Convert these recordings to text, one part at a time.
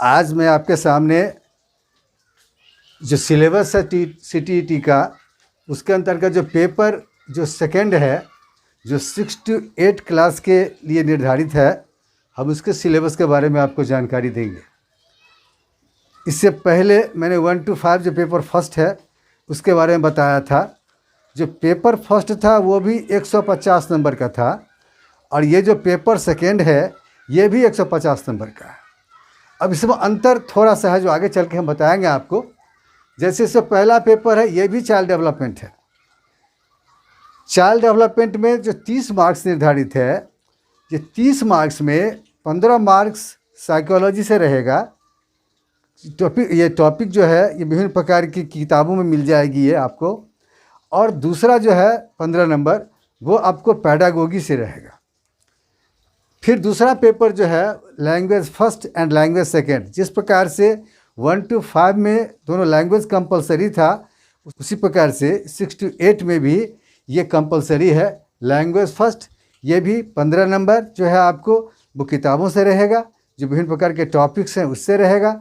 आज मैं आपके सामने जो सिलेबस है CTET का, उसके अंतर्गत जो पेपर जो सेकंड है, जो 6 to 8 क्लास के लिए निर्धारित है, हम उसके सिलेबस के बारे में आपको जानकारी देंगे। इससे पहले मैंने 1 to 5 जो पेपर फर्स्ट है उसके बारे में बताया था। जो पेपर फर्स्ट था वो भी 150 नंबर का था, और ये जो पेपर सेकंड है ये भी 150 नंबर का है। अब इसमें अंतर थोड़ा सा है जो आगे चल के हम बताएंगे आपको। जैसे इससे पहला पेपर है, ये भी चाइल्ड डेवलपमेंट है। चाइल्ड डेवलपमेंट में जो 30 मार्क्स निर्धारित है, ये 30 मार्क्स में 15 मार्क्स साइकोलॉजी से रहेगा। टॉपिक जो है ये विभिन्न प्रकार की किताबों में मिल जाएगी ये आपको। और दूसरा जो है 15 नंबर वो आपको पैडागोगी से रहेगा। फिर दूसरा पेपर जो है language first and language second, जिस प्रकार से 1 to 5 में दोनों लैंग्वेज कंपलसरी था, उसी प्रकार से 6 to 8 में भी ये कंपलसरी है लैंग्वेज फर्स्ट। ये भी 15 नंबर जो है आपको वो किताबों से रहेगा, जो विभिन्न प्रकार के टॉपिक्स हैं उससे रहेगा,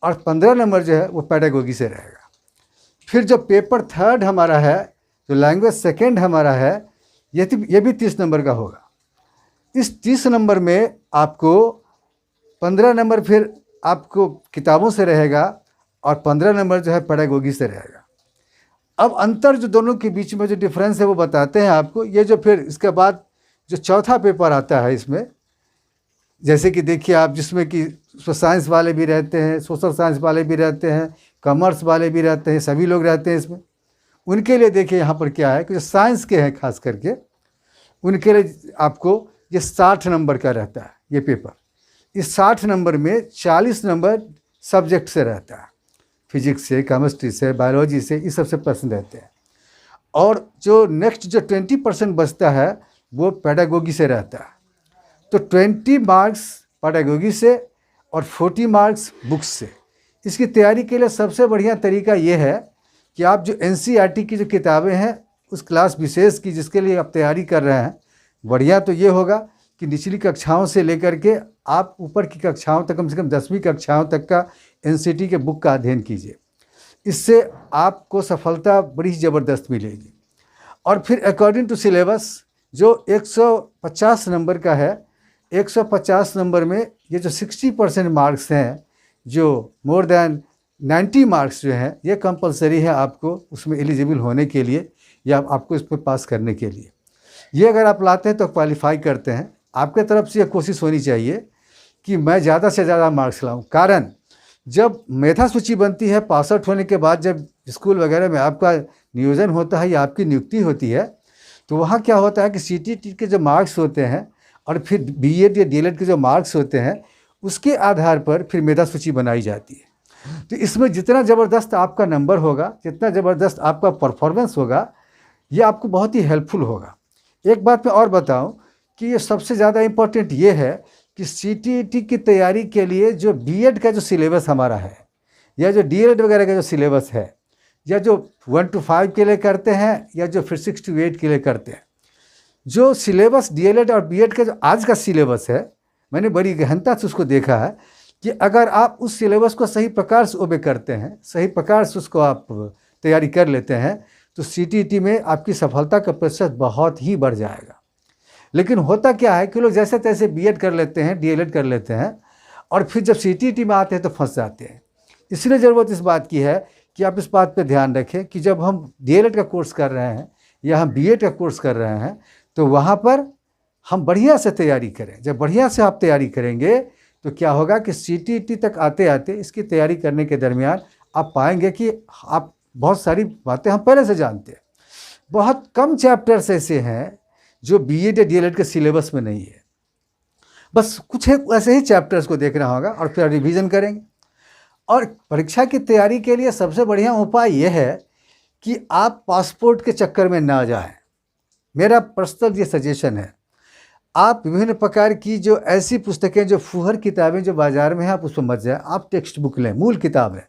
और 15 नंबर जो है वो पैडागोगी से रहेगा। फिर जो पेपर थर्ड हमारा है, जो लैंग्वेज सेकेंड हमारा है, ये भी 30 नंबर का होगा। इस 30 नंबर में आपको 15 नंबर फिर आपको किताबों से रहेगा, और 15 नंबर जो है पैडागोगी से रहेगा। अब अंतर जो दोनों के बीच में जो डिफरेंस है वो बताते हैं आपको। ये जो फिर इसके बाद जो चौथा पेपर आता है इसमें, जैसे कि देखिए आप, जिसमें कि साइंस वाले भी रहते हैं, सोशल साइंस वाले भी रहते हैं, कॉमर्स वाले भी रहते हैं, सभी लोग रहते हैं इसमें। उनके लिए देखिए यहाँ पर क्या है कि जो साइंस के हैं खास करके, उनके लिए आपको ये 60 नंबर का रहता है ये पेपर। इस 60 नंबर में 40 नंबर सब्जेक्ट से रहता है, फिजिक्स से, केमिस्ट्री से, बायोलॉजी से, इस सबसे प्रश्न रहते हैं। और जो नेक्स्ट जो 20% बचता है वो पैडागोगी से रहता है। तो 20 मार्क्स पैडागोगी से और 40 मार्क्स बुक्स से। इसकी तैयारी के लिए सबसे बढ़िया तरीका ये है कि आप जो NCERT की जो किताबें हैं उस क्लास विशेष की जिसके लिए आप तैयारी कर रहे हैं, बढ़िया तो ये होगा कि निचली कक्षाओं से लेकर के आप ऊपर की कक्षाओं तक, कम से कम 10वीं कक्षाओं तक का NCERT के बुक का अध्ययन कीजिए। इससे आपको सफलता बड़ी ज़बरदस्त मिलेगी। और फिर अकॉर्डिंग टू सिलेबस जो 150 नंबर का है, 150 नंबर में ये जो 60% मार्क्स हैं, जो मोर देन 90 मार्क्स जो हैं, ये कंपलसरी है आपको उसमें एलिजिबल होने के लिए या आपको इस पर पास करने के लिए। ये अगर आप लाते हैं तो क्वालिफाई करते हैं। आपके तरफ से ये कोशिश होनी चाहिए कि मैं ज़्यादा से ज़्यादा मार्क्स लाऊं। कारण जब मेधा सूची बनती है 65 होने के बाद, जब स्कूल वगैरह में आपका नियोजन होता है या आपकी नियुक्ति होती है, तो वहाँ क्या होता है कि CTET के जो मार्क्स होते हैं और फिर BEd या DLED के जो मार्क्स होते हैं, उसके आधार पर फिर मेधा सूची बनाई जाती है। तो इसमें जितना ज़बरदस्त आपका नंबर होगा, जितना ज़बरदस्त आपका परफॉर्मेंस होगा, ये आपको बहुत ही हेल्पफुल होगा। एक बात मैं और बताऊं कि ये सबसे ज़्यादा इम्पोर्टेंट ये है कि CTET की तैयारी के लिए जो BEd का जो सिलेबस हमारा है, या जो DLED वगैरह का जो सिलेबस है, या जो 1 to 5 के लिए करते हैं, या जो फिर 6 to 8 के लिए करते हैं, जो सिलेबस DLED और BEd का जो आज का सिलेबस है, मैंने बड़ी गहनता से उसको देखा है कि अगर आप उस सिलेबस को सही प्रकार से ओबे करते हैं, सही प्रकार से उसको आप तैयारी कर लेते हैं, तो CTET में आपकी सफलता का प्रतिशत बहुत ही बढ़ जाएगा। लेकिन होता क्या है कि लोग जैसे तैसे BEd कर लेते हैं, DLED कर लेते हैं, और फिर जब CTET में आते हैं तो फंस जाते हैं। इसलिए ज़रूरत इस बात की है कि आप इस बात पर ध्यान रखें कि जब हम DLED का कोर्स कर रहे हैं या हम BEd का कोर्स कर रहे हैं, तो वहाँ पर हम बढ़िया से तैयारी करें। जब बढ़िया से आप तैयारी करेंगे तो क्या होगा कि CTET तक आते आते इसकी तैयारी करने के दरमियान आप पाएंगे कि आप बहुत सारी बातें हम पहले से जानते हैं। बहुत कम चैप्टर्स ऐसे हैं जो BEd या DLED के सिलेबस में नहीं है। बस कुछ ऐसे ही चैप्टर्स को देखना होगा और फिर रिवीजन करेंगे। और परीक्षा की तैयारी के लिए सबसे बढ़िया उपाय यह है कि आप पासपोर्ट के चक्कर में ना जाएं। मेरा पर्सनल ये सजेशन है। आप विभिन्न प्रकार की जो ऐसी पुस्तकें, जो फूहर किताबें जो बाज़ार में हैं, आप उस पर मत जाएं। आप टेक्स्ट बुक लें, मूल किताब लें,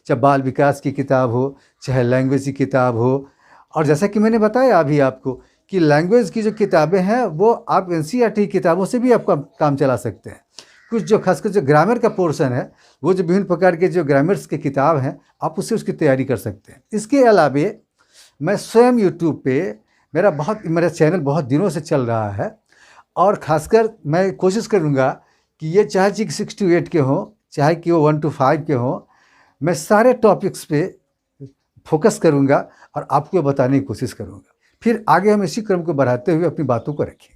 चाहे बाल विकास की किताब हो, चाहे लैंग्वेज की किताब हो। और जैसा कि मैंने बताया अभी आपको कि लैंग्वेज की जो किताबें हैं वो आप एनसीईआरटी किताबों से भी आपका काम चला सकते हैं। कुछ जो खासकर जो ग्रामर का पोर्शन है, वो जो विभिन्न प्रकार के जो ग्रामर्स की किताब हैं, आप उससे उसकी तैयारी कर सकते हैं। इसके अलावे मैं स्वयं यूट्यूब पे मेरा चैनल बहुत दिनों से चल रहा है, और ख़ासकर मैं कोशिश करूँगा कि ये चाहे कि 6 to 8 के हों, चाहे कि वो 1 to 5 के हों, मैं सारे टॉपिक्स पे फोकस करूँगा और आपको बताने की कोशिश करूँगा। फिर आगे हम इसी क्रम को बढ़ाते हुए अपनी बातों को रखें।